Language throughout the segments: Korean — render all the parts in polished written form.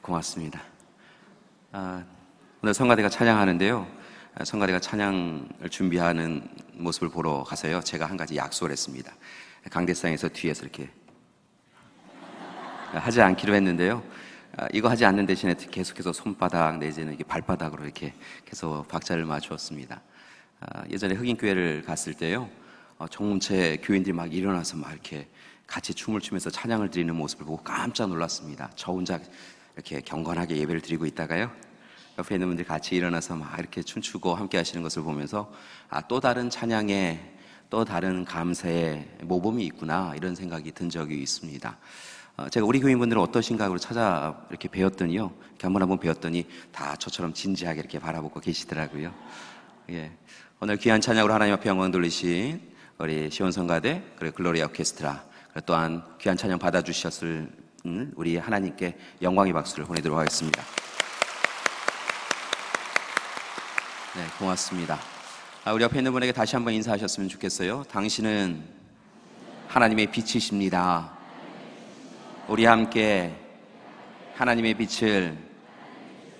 고맙습니다. 오늘 성가대가 찬양하는데요. 성가대가 찬양을 준비하는 모습을 보러 가서요. 제가 한 가지 약속을 했습니다. 강대상에서 뒤에서 이렇게 하지 않기로 했는데요. 이거 하지 않는 대신에 계속해서 손바닥 내지는 이렇게 발바닥으로 이렇게 계속 박자를 맞추었습니다. 예전에 흑인교회를 갔을 때요. 정문체 교인들이 막 일어나서 막 이렇게 같이 춤을 추면서 찬양을 드리는 모습을 보고 깜짝 놀랐습니다. 저 혼자 이렇게 경건하게 예배를 드리고 있다가요. 옆에 있는 분들이 같이 일어나서 막 이렇게 춤추고 함께 하시는 것을 보면서 또 다른 찬양에 또 다른 감사의 모범이 있구나 이런 생각이 든 적이 있습니다. 제가 우리 교인분들은 어떠신가 하고 찾아 이렇게 배웠더니요. 이렇게 한번 배웠더니 다 저처럼 진지하게 이렇게 바라보고 계시더라고요. 예. 오늘 귀한 찬양으로 하나님 앞에 영광 돌리신 우리 시온성가대 그리고 글로리아 오케스트라 그리고 또한 귀한 찬양 받아주셨을 우리 하나님께 영광의 박수를 보내도록 하겠습니다. 네, 고맙습니다. 우리 옆에 있는 분에게 다시 한번 인사하셨으면 좋겠어요. 당신은 하나님의 빛이십니다. 우리 함께 하나님의 빛을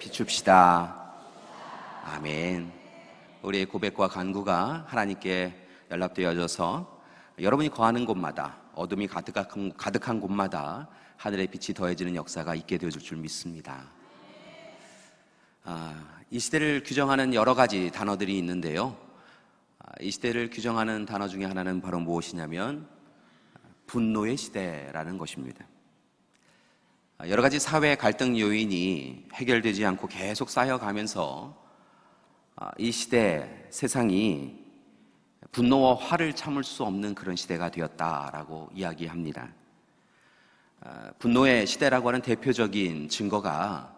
비춥시다. 아멘. 우리의 고백과 간구가 하나님께 연락되어져서 여러분이 거하는 곳마다 어둠이 가득한 곳마다 하늘의 빛이 더해지는 역사가 있게 되어질 줄 믿습니다. 이 시대를 규정하는 여러 가지 단어들이 있는데요. 이 시대를 규정하는 단어 중에 하나는 바로 무엇이냐면 분노의 시대라는 것입니다. 여러 가지 사회 갈등 요인이 해결되지 않고 계속 쌓여가면서 이 시대, 세상이 분노와 화를 참을 수 없는 그런 시대가 되었다라고 이야기합니다. 분노의 시대라고 하는 대표적인 증거가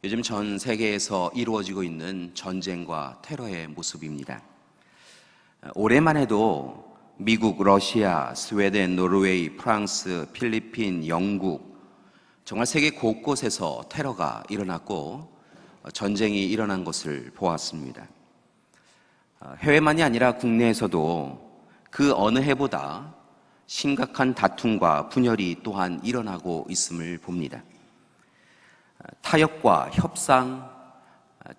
요즘 전 세계에서 이루어지고 있는 전쟁과 테러의 모습입니다. 올해만 해도 미국, 러시아, 스웨덴, 노르웨이, 프랑스, 필리핀, 영국 정말 세계 곳곳에서 테러가 일어났고 전쟁이 일어난 것을 보았습니다. 해외만이 아니라 국내에서도 그 어느 해보다 심각한 다툼과 분열이 또한 일어나고 있음을 봅니다. 타협과 협상,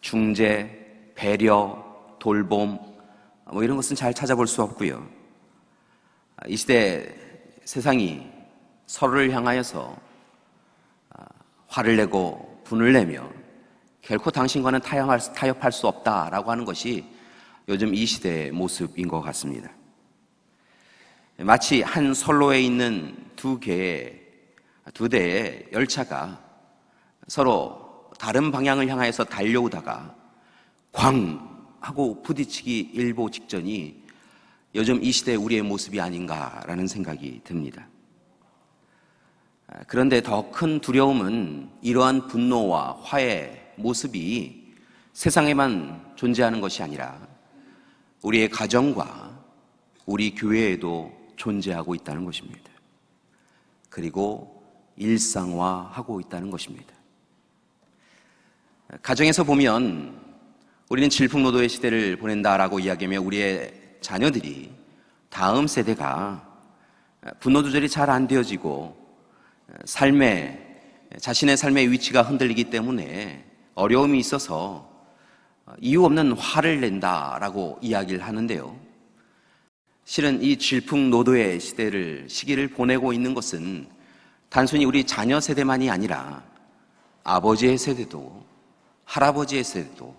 중재, 배려, 돌봄 이런 것은 잘 찾아볼 수 없고요. 이 시대 세상이 서로를 향하여서 화를 내고 분을 내며 결코 당신과는 타협할 수 없다라고 하는 것이 요즘 이 시대의 모습인 것 같습니다. 마치 한 선로에 있는 두 대의 열차가 서로 다른 방향을 향하여서 달려오다가 꽝 하고 부딪히기 일보 직전이 요즘 이 시대의 우리의 모습이 아닌가라는 생각이 듭니다. 그런데 더 큰 두려움은 이러한 분노와 화의 모습이 세상에만 존재하는 것이 아니라 우리의 가정과 우리 교회에도 존재하고 있다는 것입니다. 그리고 일상화하고 있다는 것입니다. 가정에서 보면 우리는 질풍노도의 시대를 보낸다라고 이야기하며 우리의 자녀들이 다음 세대가 분노 조절이 잘 안 되어지고 자신의 삶의 위치가 흔들리기 때문에 어려움이 있어서 이유 없는 화를 낸다라고 이야기를 하는데요. 실은 이 질풍노도의 시기를 보내고 있는 것은 단순히 우리 자녀 세대만이 아니라 아버지의 세대도 할아버지의 세대도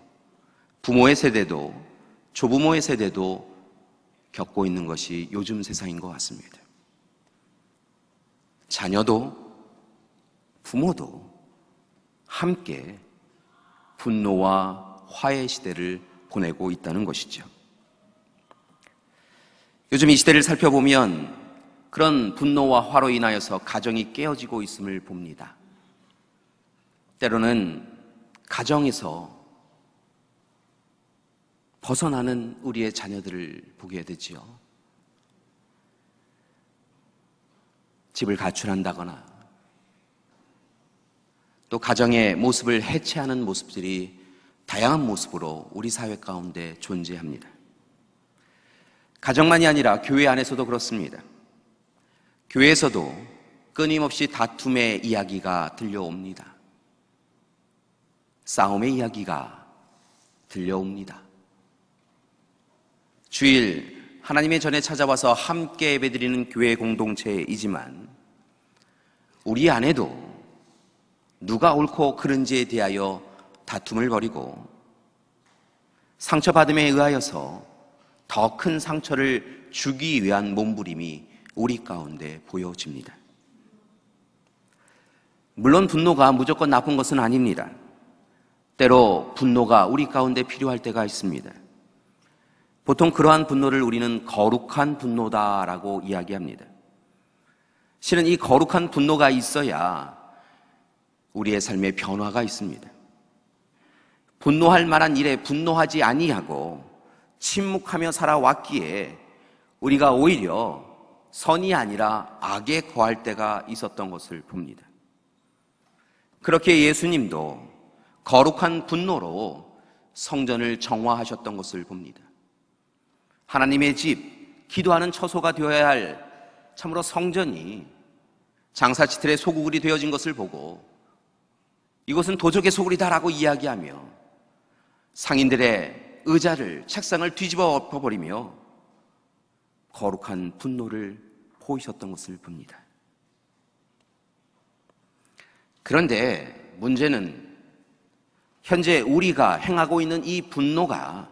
부모의 세대도 조부모의 세대도 겪고 있는 것이 요즘 세상인 것 같습니다. 자녀도 부모도 함께 분노와 화의 시대를 보내고 있다는 것이죠. 요즘 이 시대를 살펴보면 그런 분노와 화로 인하여서 가정이 깨어지고 있음을 봅니다. 때로는 가정에서 벗어나는 우리의 자녀들을 보게 되지요. 집을 가출한다거나 또 가정의 모습을 해체하는 모습들이 다양한 모습으로 우리 사회 가운데 존재합니다. 가정만이 아니라 교회 안에서도 그렇습니다. 교회에서도 끊임없이 다툼의 이야기가 들려옵니다. 싸움의 이야기가 들려옵니다. 주일 하나님의 전에 찾아와서 함께 예배드리는 교회 공동체이지만 우리 안에도 누가 옳고 그른지에 대하여 다툼을 벌이고 상처받음에 의하여서 더 큰 상처를 주기 위한 몸부림이 우리 가운데 보여집니다. 물론 분노가 무조건 나쁜 것은 아닙니다. 때로 분노가 우리 가운데 필요할 때가 있습니다. 보통 그러한 분노를 우리는 거룩한 분노다라고 이야기합니다. 실은 이 거룩한 분노가 있어야 우리의 삶에 변화가 있습니다. 분노할 만한 일에 분노하지 아니하고 침묵하며 살아왔기에 우리가 오히려 선이 아니라 악에 거할 때가 있었던 것을 봅니다. 그렇게 예수님도 거룩한 분노로 성전을 정화하셨던 것을 봅니다. 하나님의 집, 기도하는 처소가 되어야 할 참으로 성전이 장사치틀의 소굴이 되어진 것을 보고 이것은 도적의 소굴이다라고 이야기하며 상인들의 의자를, 책상을 뒤집어 엎어버리며 거룩한 분노를 보이셨던 것을 봅니다. 그런데 문제는 현재 우리가 행하고 있는 이 분노가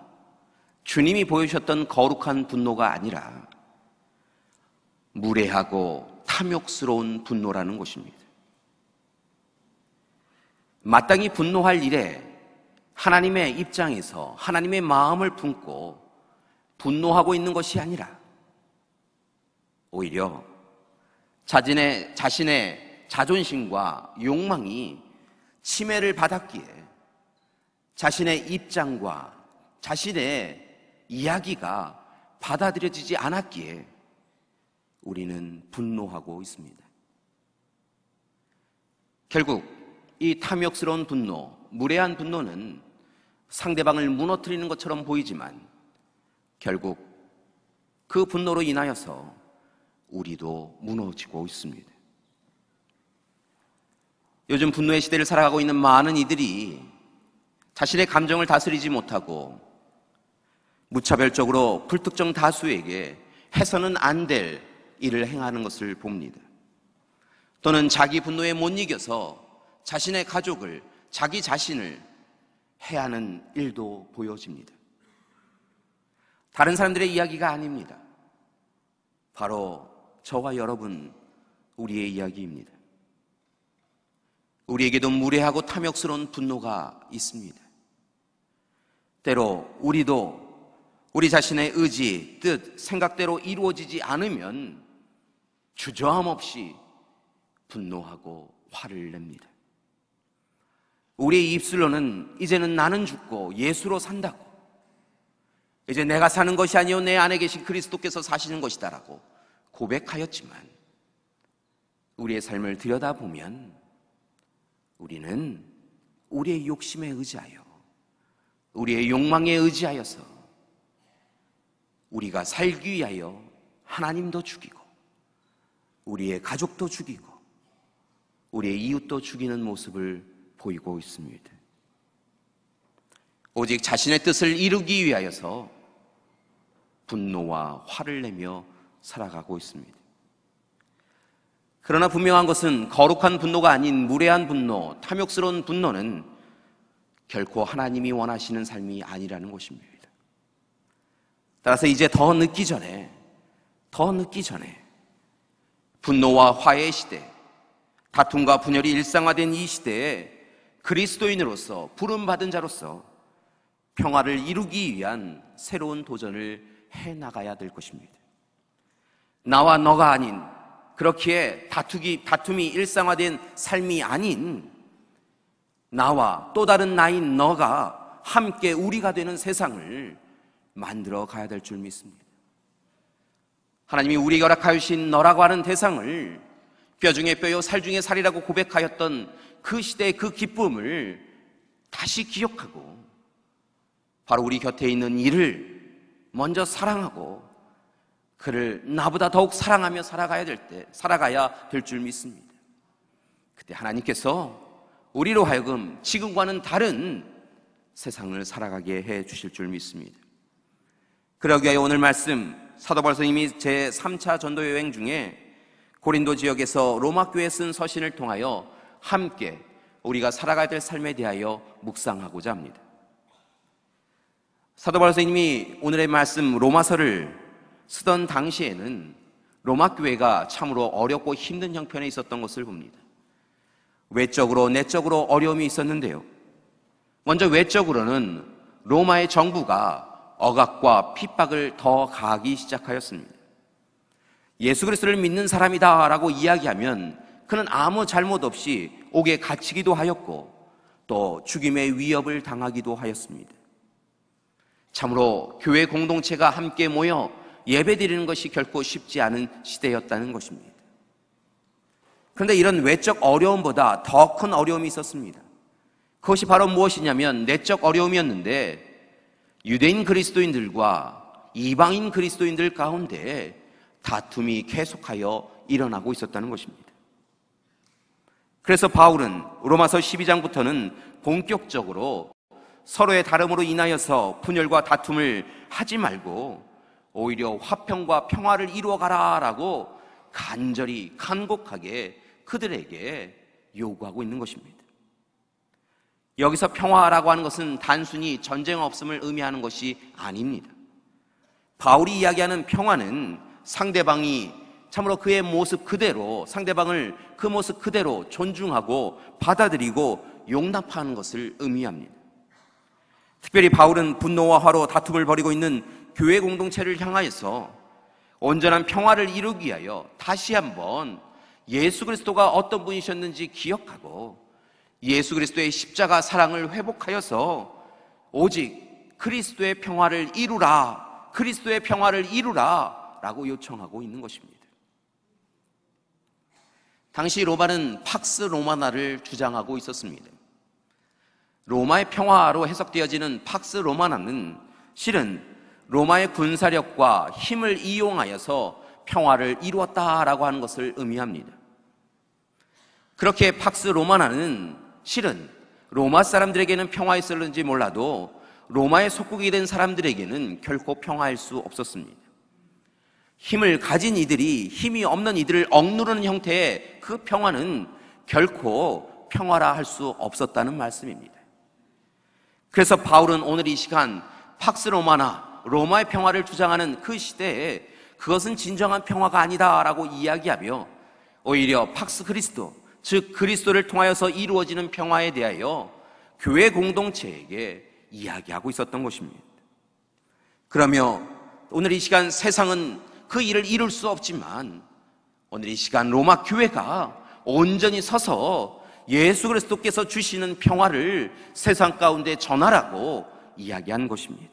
주님이 보여주셨던 거룩한 분노가 아니라 무례하고 탐욕스러운 분노라는 것입니다. 마땅히 분노할 일에 하나님의 입장에서 하나님의 마음을 품고 분노하고 있는 것이 아니라 오히려 자신의 자존심과 욕망이 침해를 받았기에 자신의 입장과 자신의 이야기가 받아들여지지 않았기에 우리는 분노하고 있습니다. 결국 이 탐욕스러운 분노, 무례한 분노는 상대방을 무너뜨리는 것처럼 보이지만 결국 그 분노로 인하여서 우리도 무너지고 있습니다. 요즘 분노의 시대를 살아가고 있는 많은 이들이 자신의 감정을 다스리지 못하고 무차별적으로 불특정 다수에게 해서는 안 될 일을 행하는 것을 봅니다. 또는 자기 분노에 못 이겨서 자신의 가족을, 자기 자신을 해하는 일도 보여집니다. 다른 사람들의 이야기가 아닙니다. 바로 저와 여러분, 우리의 이야기입니다. 우리에게도 무례하고 탐욕스러운 분노가 있습니다. 때로 우리도 우리 자신의 의지, 뜻, 생각대로 이루어지지 않으면 주저함 없이 분노하고 화를 냅니다. 우리의 입술로는 이제는 나는 죽고 예수로 산다고, 이제 내가 사는 것이 아니요 내 안에 계신 그리스도께서 사시는 것이다라고 고백하였지만 우리의 삶을 들여다보면 우리는 우리의 욕심에 의지하여, 우리의 욕망에 의지하여서 우리가 살기 위하여 하나님도 죽이고 우리의 가족도 죽이고 우리의 이웃도 죽이는 모습을 보이고 있습니다. 오직 자신의 뜻을 이루기 위하여서 분노와 화를 내며 살아가고 있습니다. 그러나 분명한 것은 거룩한 분노가 아닌 무례한 분노, 탐욕스러운 분노는 결코 하나님이 원하시는 삶이 아니라는 것입니다. 따라서 이제 더 늦기 전에 분노와 화해의 시대, 다툼과 분열이 일상화된 이 시대에 그리스도인으로서, 부름받은 자로서 평화를 이루기 위한 새로운 도전을 해나가야 될 것입니다. 나와 너가 아닌, 그렇기에 다툼이 일상화된 삶이 아닌 나와 또 다른 나인 너가 함께 우리가 되는 세상을 만들어 가야 될 줄 믿습니다. 하나님이 우리에게 허락하여 주신 너라고 하는 대상을 뼈 중에 뼈요 살 중에 살이라고 고백하였던 그 시대의 그 기쁨을 다시 기억하고 바로 우리 곁에 있는 이를 먼저 사랑하고 그를 나보다 더욱 사랑하며 살아가야 될 줄 믿습니다. 그때 하나님께서 우리로 하여금 지금과는 다른 세상을 살아가게 해 주실 줄 믿습니다. 그러기 위하여 오늘 말씀 사도 바울 선생님이 제3차 전도 여행 중에 고린도 지역에서 로마 교회에 쓴 서신을 통하여 함께 우리가 살아가야 될 삶에 대하여 묵상하고자 합니다. 사도 바울 선생님이 오늘의 말씀 로마서를 쓰던 당시에는 로마 교회가 참으로 어렵고 힘든 형편에 있었던 것을 봅니다. 외적으로 내적으로 어려움이 있었는데요, 먼저 외적으로는 로마의 정부가 억압과 핍박을 더 가하기 시작하였습니다. 예수 그리스도를 믿는 사람이다 라고 이야기하면 그는 아무 잘못 없이 옥에 갇히기도 하였고 또 죽임의 위협을 당하기도 하였습니다. 참으로 교회 공동체가 함께 모여 예배드리는 것이 결코 쉽지 않은 시대였다는 것입니다. 그런데 이런 외적 어려움보다 더 큰 어려움이 있었습니다. 그것이 바로 무엇이냐면 내적 어려움이었는데, 유대인 그리스도인들과 이방인 그리스도인들 가운데 다툼이 계속하여 일어나고 있었다는 것입니다. 그래서 바울은 로마서 12장부터는 본격적으로 서로의 다름으로 인하여서 분열과 다툼을 하지 말고 오히려 화평과 평화를 이루어가라라고 간절히 간곡하게 그들에게 요구하고 있는 것입니다. 여기서 평화라고 하는 것은 단순히 전쟁 없음을 의미하는 것이 아닙니다. 바울이 이야기하는 평화는 상대방이 참으로 그의 모습 그대로, 상대방을 그 모습 그대로 존중하고 받아들이고 용납하는 것을 의미합니다. 특별히 바울은 분노와 화로 다툼을 벌이고 있는 교회 공동체를 향하여서 온전한 평화를 이루기 위하여 다시 한번 예수 그리스도가 어떤 분이셨는지 기억하고 예수 그리스도의 십자가 사랑을 회복하여서 오직 그리스도의 평화를 이루라, 그리스도의 평화를 이루라 라고 요청하고 있는 것입니다. 당시 로마는 팍스 로마나를 주장하고 있었습니다. 로마의 평화로 해석되어지는 팍스 로마나는 실은 로마의 군사력과 힘을 이용하여서 평화를 이루었다라고 하는 것을 의미합니다. 그렇게 팍스 로마나는 실은 로마 사람들에게는 평화였을는지 몰라도 로마의 속국이 된 사람들에게는 결코 평화할 수 없었습니다. 힘을 가진 이들이 힘이 없는 이들을 억누르는 형태의 그 평화는 결코 평화라 할 수 없었다는 말씀입니다. 그래서 바울은 오늘 이 시간 팍스 로마나 로마의 평화를 주장하는 그 시대에 그것은 진정한 평화가 아니다라고 이야기하며 오히려 팍스 그리스도, 즉 그리스도를 통하여서 이루어지는 평화에 대하여 교회 공동체에게 이야기하고 있었던 것입니다. 그러며 오늘 이 시간 세상은 그 일을 이룰 수 없지만 오늘 이 시간 로마 교회가 온전히 서서 예수 그리스도께서 주시는 평화를 세상 가운데 전하라고 이야기한 것입니다.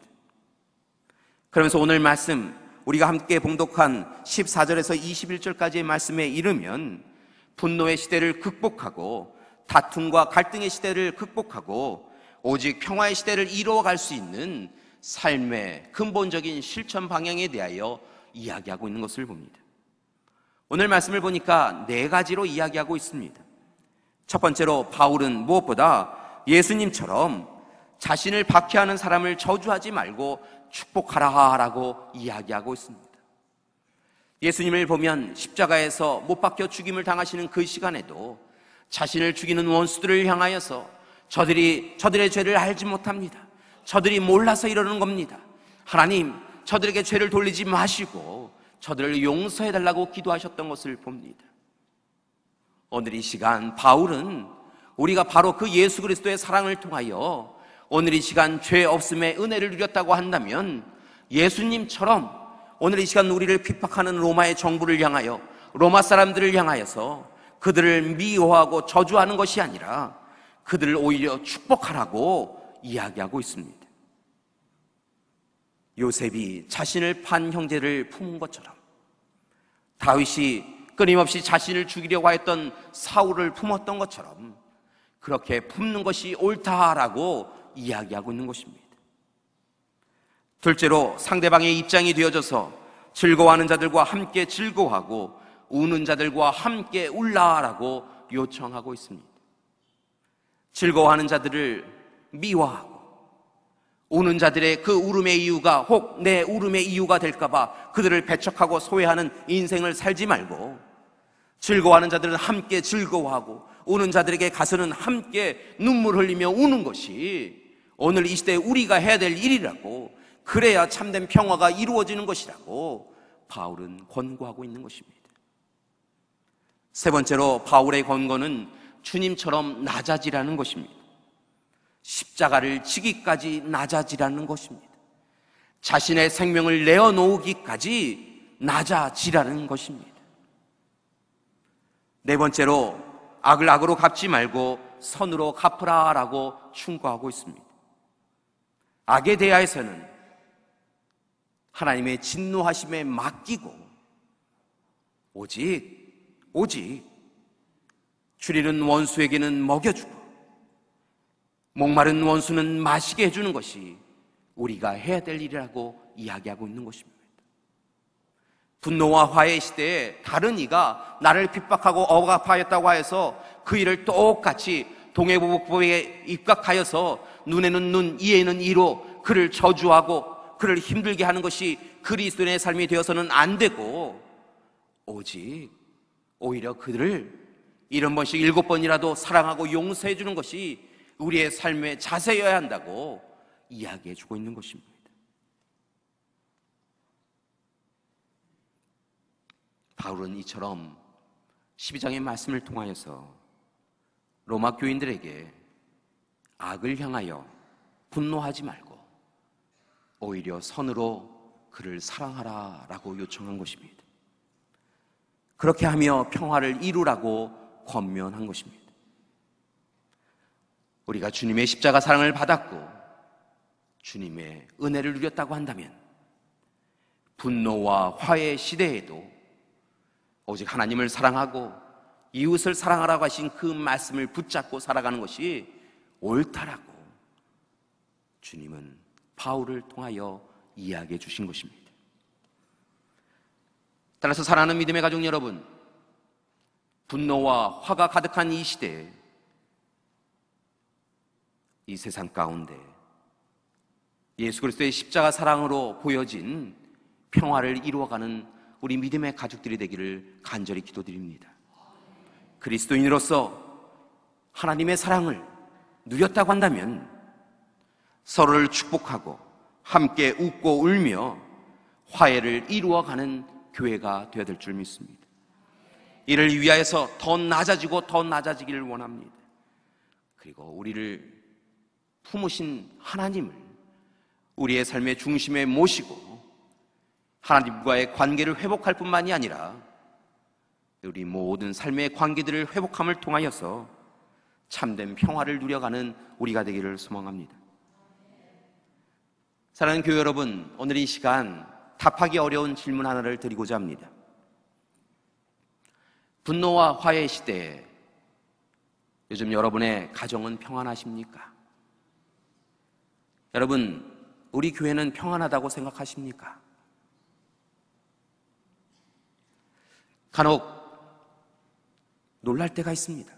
그러면서 오늘 말씀 우리가 함께 봉독한 14절에서 21절까지의 말씀에 이르면 분노의 시대를 극복하고 다툼과 갈등의 시대를 극복하고 오직 평화의 시대를 이루어갈 수 있는 삶의 근본적인 실천 방향에 대하여 이야기하고 있는 것을 봅니다. 오늘 말씀을 보니까 4가지로 이야기하고 있습니다. 첫 번째로 바울은 무엇보다 예수님처럼 자신을 박해하는 사람을 저주하지 말고 축복하라라고 이야기하고 있습니다. 예수님을 보면 십자가에서 못 박혀 죽임을 당하시는 그 시간에도 자신을 죽이는 원수들을 향하여서 저들의 죄를 알지 못합니다. 저들이 몰라서 이러는 겁니다. 하나님, 저들에게 죄를 돌리지 마시고 저들을 용서해달라고 기도하셨던 것을 봅니다. 오늘 이 시간 바울은 우리가 바로 그 예수 그리스도의 사랑을 통하여 오늘 이 시간 죄 없음의 은혜를 누렸다고 한다면 예수님처럼 오늘 이 시간 우리를 핍박하는 로마의 정부를 향하여 로마 사람들을 향하여서 그들을 미워하고 저주하는 것이 아니라 그들을 오히려 축복하라고 이야기하고 있습니다. 요셉이 자신을 판 형제를 품은 것처럼 다윗이 끊임없이 자신을 죽이려고 했던 사울을 품었던 것처럼 그렇게 품는 것이 옳다라고 이야기하고 있는 것입니다. 둘째로 상대방의 입장이 되어져서 즐거워하는 자들과 함께 즐거워하고 우는 자들과 함께 울라라고 요청하고 있습니다. 즐거워하는 자들을 미워하고 우는 자들의 그 울음의 이유가 혹 내 울음의 이유가 될까봐 그들을 배척하고 소외하는 인생을 살지 말고, 즐거워하는 자들은 함께 즐거워하고 우는 자들에게 가서는 함께 눈물 흘리며 우는 것이 오늘 이 시대에 우리가 해야 될 일이라고, 그래야 참된 평화가 이루어지는 것이라고 바울은 권고하고 있는 것입니다. 세 번째로 바울의 권고는 주님처럼 낮아지라는 것입니다. 십자가를 지기까지 낮아지라는 것입니다. 자신의 생명을 내어놓기까지 낮아지라는 것입니다. 네 번째로 악을 악으로 갚지 말고 선으로 갚으라라고 충고하고 있습니다. 악에 대하여서는 하나님의 진노하심에 맡기고 오직 줄이는 원수에게는 먹여주고 목마른 원수는 마시게 해주는 것이 우리가 해야 될 일이라고 이야기하고 있는 것입니다. 분노와 화해 시대에 다른 이가 나를 핍박하고 억압하였다고 하여서 그 일을 똑같이 동해보복법에 입각하여서 눈에는 눈, 이에는 이로 그를 저주하고 그를 힘들게 하는 것이 그리스도인의 삶이 되어서는 안 되고, 오직 오히려 그들을 70번씩 7번이라도 사랑하고 용서해 주는 것이 우리의 삶의 자세여야 한다고 이야기해 주고 있는 것입니다. 바울은 이처럼 12장의 말씀을 통하여서 로마 교인들에게 악을 향하여 분노하지 말고 오히려 선으로 그를 사랑하라라고 요청한 것입니다. 그렇게 하며 평화를 이루라고 권면한 것입니다. 우리가 주님의 십자가 사랑을 받았고 주님의 은혜를 누렸다고 한다면 분노와 화해 시대에도 오직 하나님을 사랑하고 이웃을 사랑하라고 하신 그 말씀을 붙잡고 살아가는 것이 옳다라고 주님은 바울을 통하여 이야기해 주신 것입니다. 따라서 사랑하는 믿음의 가족 여러분, 분노와 화가 가득한 이 시대에, 이 세상 가운데 예수 그리스도의 십자가 사랑으로 보여진 평화를 이루어가는 우리 믿음의 가족들이 되기를 간절히 기도드립니다. 그리스도인으로서 하나님의 사랑을 누렸다고 한다면 서로를 축복하고 함께 웃고 울며 화해를 이루어가는 교회가 되어야 될 줄 믿습니다. 이를 위하여서 더 낮아지고 더 낮아지기를 원합니다. 그리고 우리를 품으신 하나님을 우리의 삶의 중심에 모시고 하나님과의 관계를 회복할 뿐만이 아니라 우리 모든 삶의 관계들을 회복함을 통하여서 참된 평화를 누려가는 우리가 되기를 소망합니다. 사랑하는 교회 여러분, 오늘 이 시간 답하기 어려운 질문 하나를 드리고자 합니다. 분노와 화해 시대에 요즘 여러분의 가정은 평안하십니까? 여러분, 우리 교회는 평안하다고 생각하십니까? 간혹 놀랄 때가 있습니다.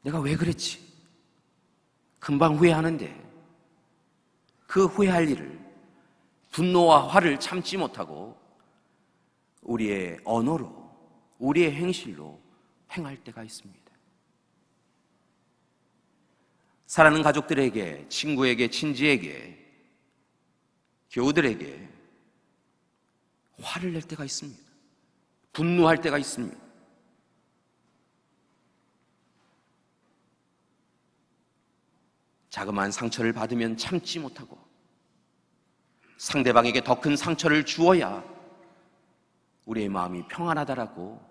내가 왜 그랬지? 금방 후회하는데 그 후회할 일을, 분노와 화를 참지 못하고 우리의 언어로, 우리의 행실로 행할 때가 있습니다. 사랑하는 가족들에게, 친구에게, 친지에게, 교우들에게 화를 낼 때가 있습니다. 분노할 때가 있습니다. 자그마한 상처를 받으면 참지 못하고 상대방에게 더 큰 상처를 주어야 우리의 마음이 평안하다라고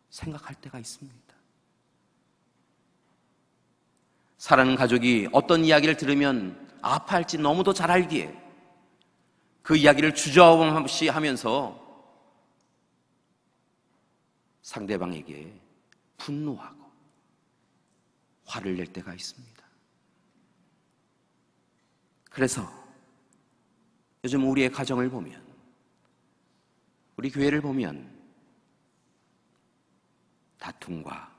생각할 때가 있습니다. 사랑하는 가족이 어떤 이야기를 들으면 아파할지 너무도 잘 알기에 그 이야기를 주저함 없이 하면서 상대방에게 분노하고 화를 낼 때가 있습니다. 그래서 요즘 우리의 가정을 보면, 우리 교회를 보면 다툼과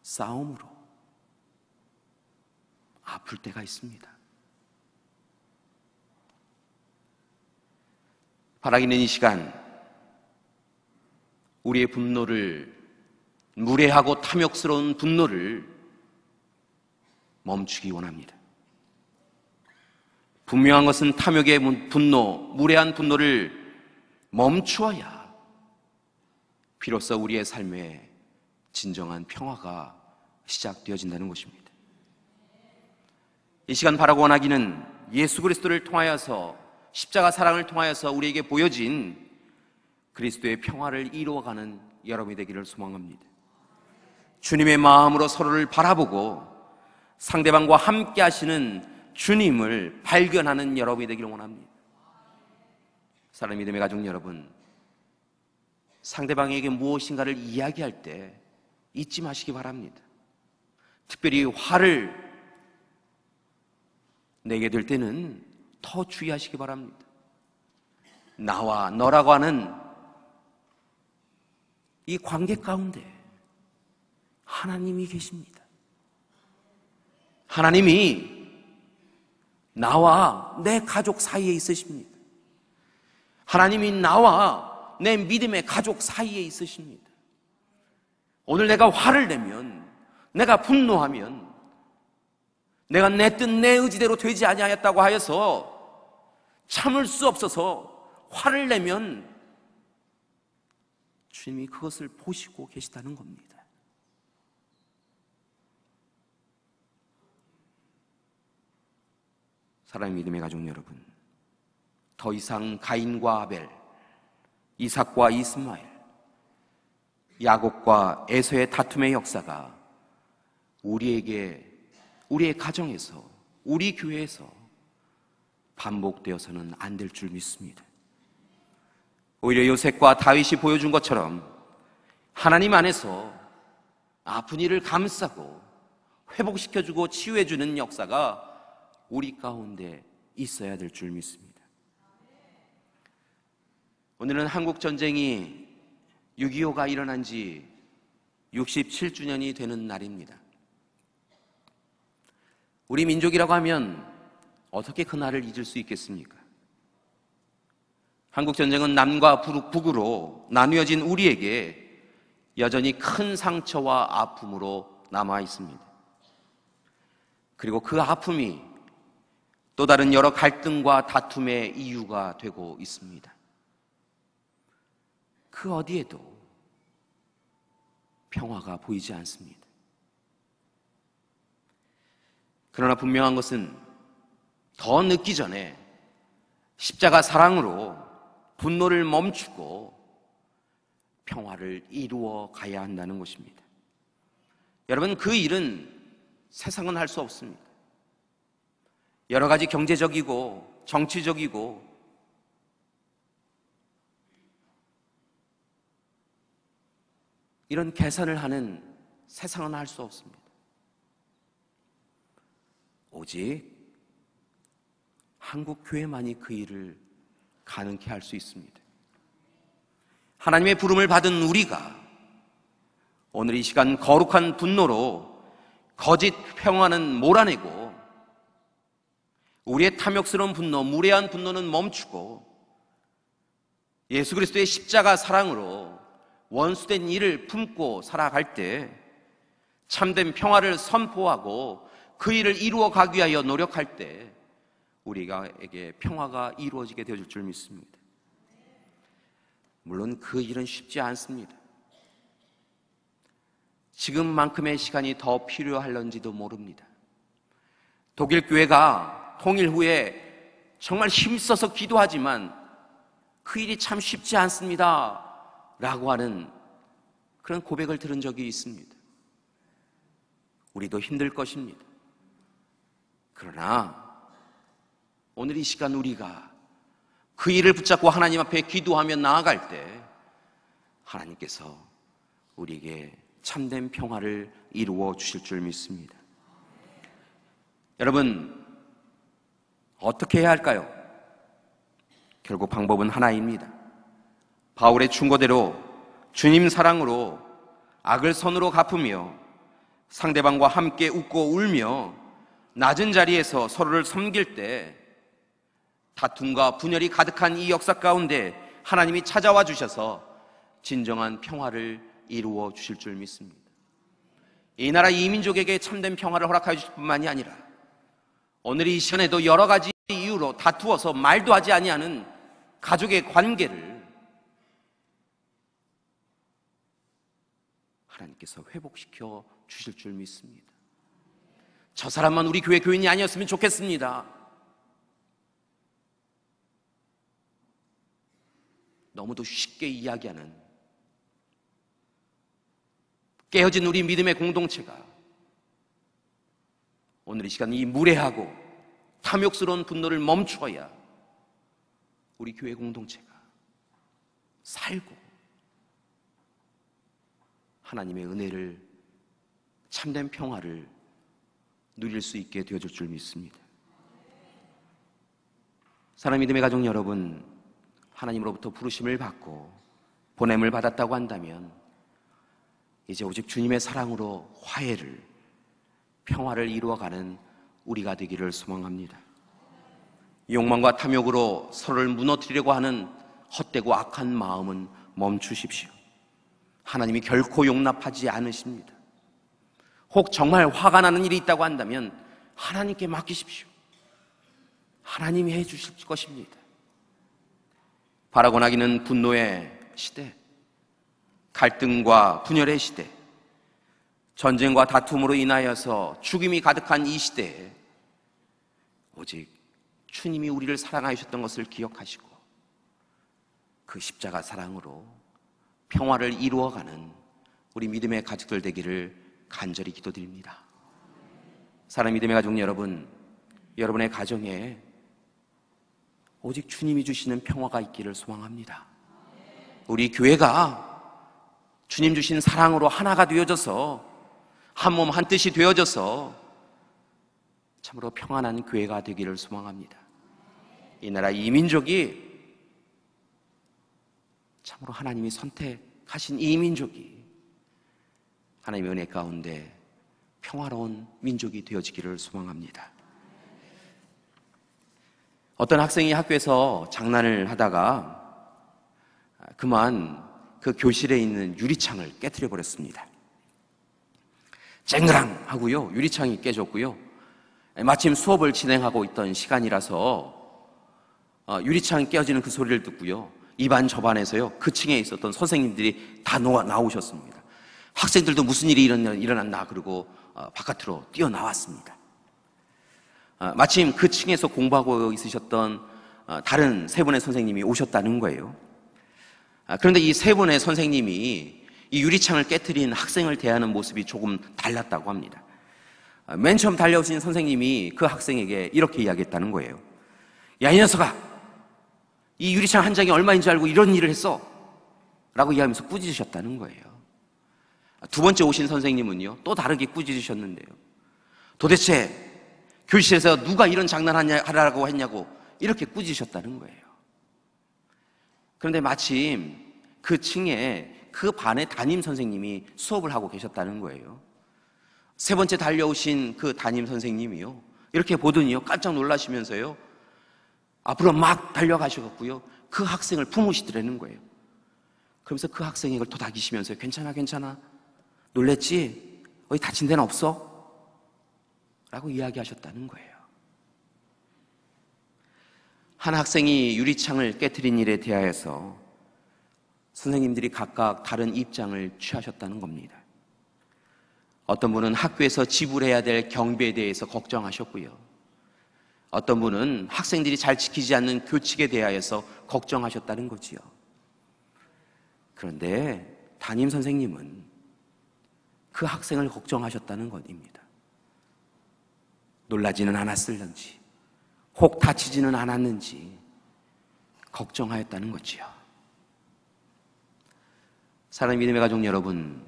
싸움으로 아플 때가 있습니다. 바라기는 이 시간 우리의 분노를, 무례하고 탐욕스러운 분노를 멈추기 원합니다. 분명한 것은 탐욕의 분노, 무례한 분노를 멈추어야 비로소 우리의 삶에 진정한 평화가 시작되어진다는 것입니다. 이 시간 바라고 원하기는 예수 그리스도를 통하여서, 십자가 사랑을 통하여서 우리에게 보여진 그리스도의 평화를 이루어가는 여러분이 되기를 소망합니다. 주님의 마음으로 서로를 바라보고 상대방과 함께 하시는 주님을 발견하는 여러분이 되기를 원합니다. 사랑하는 믿음의 가족 여러분, 상대방에게 무엇인가를 이야기할 때 잊지 마시기 바랍니다. 특별히 화를 내게 될 때는 더 주의하시기 바랍니다. 나와 너라고 하는 이 관계 가운데 하나님이 계십니다. 하나님이 나와 내 가족 사이에 있으십니다. 하나님이 나와 내 믿음의 가족 사이에 있으십니다. 오늘 내가 화를 내면, 내가 분노하면, 내가 내 뜻 내 의지대로 되지 아니하였다고 하여서 참을 수 없어서 화를 내면 주님이 그것을 보시고 계시다는 겁니다. 사랑하는 믿음의 가족 여러분, 더 이상 가인과 아벨, 이삭과 이스마엘, 야곱과 에서의 다툼의 역사가 우리에게, 우리의 가정에서, 우리 교회에서 반복되어서는 안 될 줄 믿습니다. 오히려 요셉과 다윗이 보여준 것처럼 하나님 안에서 아픈 이를 감싸고 회복시켜주고 치유해주는 역사가 우리 가운데 있어야 될 줄 믿습니다. 오늘은 한국 전쟁이 6.25가 일어난 지 67주년이 되는 날입니다. 우리 민족이라고 하면 어떻게 그 날을 잊을 수 있겠습니까? 한국 전쟁은 남과 북으로 나누어진 우리에게 여전히 큰 상처와 아픔으로 남아 있습니다. 그리고 그 아픔이 또 다른 여러 갈등과 다툼의 이유가 되고 있습니다. 그 어디에도 평화가 보이지 않습니다. 그러나 분명한 것은 더 늦기 전에 십자가 사랑으로 분노를 멈추고 평화를 이루어 가야 한다는 것입니다. 여러분, 그 일은 세상은 할 수 없습니다. 여러 가지 경제적이고 정치적이고 이런 계산을 하는 세상은 할 수 없습니다. 오직 한국 교회만이 그 일을 가능케 할 수 있습니다. 하나님의 부름을 받은 우리가 오늘 이 시간 거룩한 분노로 거짓 평화는 몰아내고 우리의 탐욕스러운 분노, 무례한 분노는 멈추고 예수 그리스도의 십자가 사랑으로 원수된 일을 품고 살아갈 때 참된 평화를 선포하고 그 일을 이루어 가기 위하여 노력할 때 우리에게 평화가 이루어지게 되어질 줄 믿습니다. 물론 그 일은 쉽지 않습니다. 지금만큼의 시간이 더 필요할런지도 모릅니다. 독일 교회가 통일 후에 정말 힘써서 기도하지만 그 일이 참 쉽지 않습니다 라고 하는 그런 고백을 들은 적이 있습니다. 우리도 힘들 것입니다. 그러나 오늘 이 시간 우리가 그 일을 붙잡고 하나님 앞에 기도하며 나아갈 때 하나님께서 우리에게 참된 평화를 이루어 주실 줄 믿습니다. 여러분, 어떻게 해야 할까요? 결국 방법은 하나입니다. 바울의 충고대로 주님 사랑으로 악을 선으로 갚으며 상대방과 함께 웃고 울며 낮은 자리에서 서로를 섬길 때 다툼과 분열이 가득한 이 역사 가운데 하나님이 찾아와 주셔서 진정한 평화를 이루어 주실 줄 믿습니다. 이 나라 이 민족에게 참된 평화를 허락하여 주실 뿐만이 아니라 오늘 이 시간에도 여러 가지 이유로 다투어서 말도 하지 아니하는 가족의 관계를 하나님께서 회복시켜 주실 줄 믿습니다. 저 사람만 우리 교회 교인이 아니었으면 좋겠습니다. 너무도 쉽게 이야기하는 깨어진 우리 믿음의 공동체가 오늘 이 시간 이 무례하고 탐욕스러운 분노를 멈춰야 우리 교회 공동체가 살고 하나님의 은혜를, 참된 평화를 누릴 수 있게 되어줄 줄 믿습니다. 사랑하는 믿음의 가족 여러분, 하나님으로부터 부르심을 받고 보냄을 받았다고 한다면 이제 오직 주님의 사랑으로 화해를, 평화를 이루어가는 우리가 되기를 소망합니다. 욕망과 탐욕으로 서로를 무너뜨리려고 하는 헛되고 악한 마음은 멈추십시오. 하나님이 결코 용납하지 않으십니다. 혹 정말 화가 나는 일이 있다고 한다면 하나님께 맡기십시오. 하나님이 해주실 것입니다. 바라고 나기는 분노의 시대, 갈등과 분열의 시대, 전쟁과 다툼으로 인하여서 죽임이 가득한 이 시대에 오직 주님이 우리를 사랑하셨던 것을 기억하시고 그 십자가 사랑으로 평화를 이루어가는 우리 믿음의 가족들 되기를 간절히 기도드립니다. 사랑하는 믿음의 가족 여러분, 여러분의 가정에 오직 주님이 주시는 평화가 있기를 소망합니다. 우리 교회가 주님 주신 사랑으로 하나가 되어져서 한 몸 한 뜻이 되어져서 참으로 평안한 교회가 되기를 소망합니다. 이 나라 이 민족이 참으로 하나님이 선택하신 이 민족이 하나님의 은혜 가운데 평화로운 민족이 되어지기를 소망합니다. 어떤 학생이 학교에서 장난을 하다가 그만 그 교실에 있는 유리창을 깨트려 버렸습니다. 쨍그랑 하고요, 유리창이 깨졌고요. 마침 수업을 진행하고 있던 시간이라서 유리창이 깨어지는 그 소리를 듣고요, 이 반 저 반에서요 그 층에 있었던 선생님들이 다 나오셨습니다. 학생들도 무슨 일이 일어났나 그러고 바깥으로 뛰어나왔습니다. 마침 그 층에서 공부하고 있으셨던 다른 세 분의 선생님이 오셨다는 거예요. 그런데 이 세 분의 선생님이 이 유리창을 깨트린 학생을 대하는 모습이 조금 달랐다고 합니다. 맨 처음 달려오신 선생님이 그 학생에게 이렇게 이야기했다는 거예요. 야, 이 녀석아, 이 유리창 한 장이 얼마인 줄 알고 이런 일을 했어? 라고 이야기하면서 꾸짖으셨다는 거예요. 두 번째 오신 선생님은요, 또 다르게 꾸짖으셨는데요. 도대체 교실에서 누가 이런 장난하라고 했냐고 이렇게 꾸짖으셨다는 거예요. 그런데 마침 그 층에 그 반의 담임 선생님이 수업을 하고 계셨다는 거예요. 세 번째 달려오신 그 담임 선생님이요, 이렇게 보더니요 깜짝 놀라시면서요 앞으로 막 달려가셔갖고요 그 학생을 품으시더라는 거예요. 그러면서 그 학생이 이걸 도닥이시면서요, 괜찮아 놀랬지? 어디 다친 데는 없어? 라고 이야기하셨다는 거예요. 한 학생이 유리창을 깨트린 일에 대하여서 선생님들이 각각 다른 입장을 취하셨다는 겁니다. 어떤 분은 학교에서 지불해야 될 경비에 대해서 걱정하셨고요, 어떤 분은 학생들이 잘 지키지 않는 규칙에 대하여서 걱정하셨다는 거지요. 그런데 담임 선생님은 그 학생을 걱정하셨다는 것입니다. 놀라지는 않았을런지, 혹 다치지는 않았는지 걱정하였다는 거지요. 사랑하는 믿음의 가족 여러분,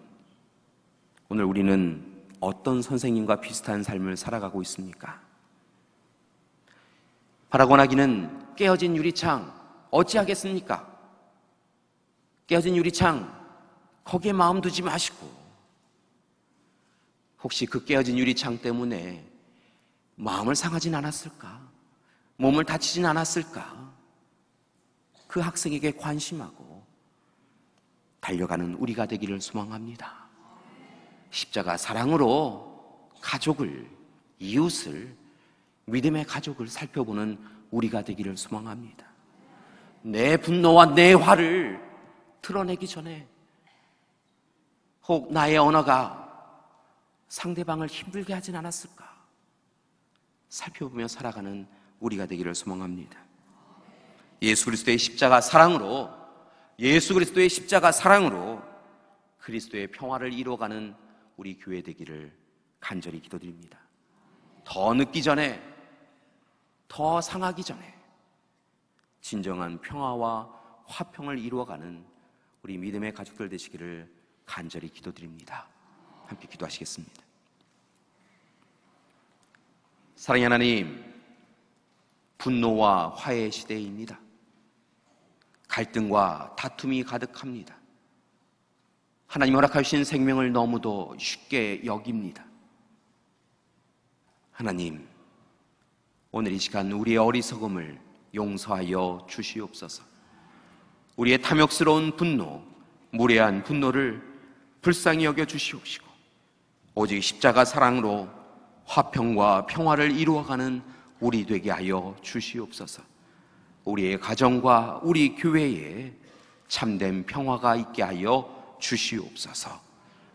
오늘 우리는 어떤 선생님과 비슷한 삶을 살아가고 있습니까? 바라고 나기는 깨어진 유리창 어찌하겠습니까? 깨어진 유리창 거기에 마음 두지 마시고 혹시 그 깨어진 유리창 때문에 마음을 상하진 않았을까? 몸을 다치진 않았을까? 그 학생에게 관심하고 달려가는 우리가 되기를 소망합니다. 십자가 사랑으로 가족을, 이웃을, 믿음의 가족을 살펴보는 우리가 되기를 소망합니다. 내 분노와 내 화를 드러내기 전에 혹 나의 언어가 상대방을 힘들게 하진 않았을까? 살펴보며 살아가는 우리가 되기를 소망합니다. 예수 그리스도의 십자가 사랑으로, 예수 그리스도의 십자가 사랑으로 그리스도의 평화를 이루어가는 우리 교회 되기를 간절히 기도드립니다. 더 늦기 전에, 더 상하기 전에 진정한 평화와 화평을 이루어가는 우리 믿음의 가족들 되시기를 간절히 기도드립니다. 함께 기도하시겠습니다. 사랑의 하나님, 분노와 화해의 시대입니다. 갈등과 다툼이 가득합니다. 하나님 허락하신 생명을 너무도 쉽게 여깁니다. 하나님, 오늘 이 시간 우리의 어리석음을 용서하여 주시옵소서. 우리의 탐욕스러운 분노, 무례한 분노를 불쌍히 여겨 주시옵시고 오직 십자가 사랑으로 화평과 평화를 이루어가는 우리 되게 하여 주시옵소서. 우리의 가정과 우리 교회에 참된 평화가 있게 하여 주시옵소서.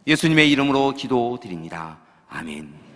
예수님의 이름으로 기도드립니다. 아멘.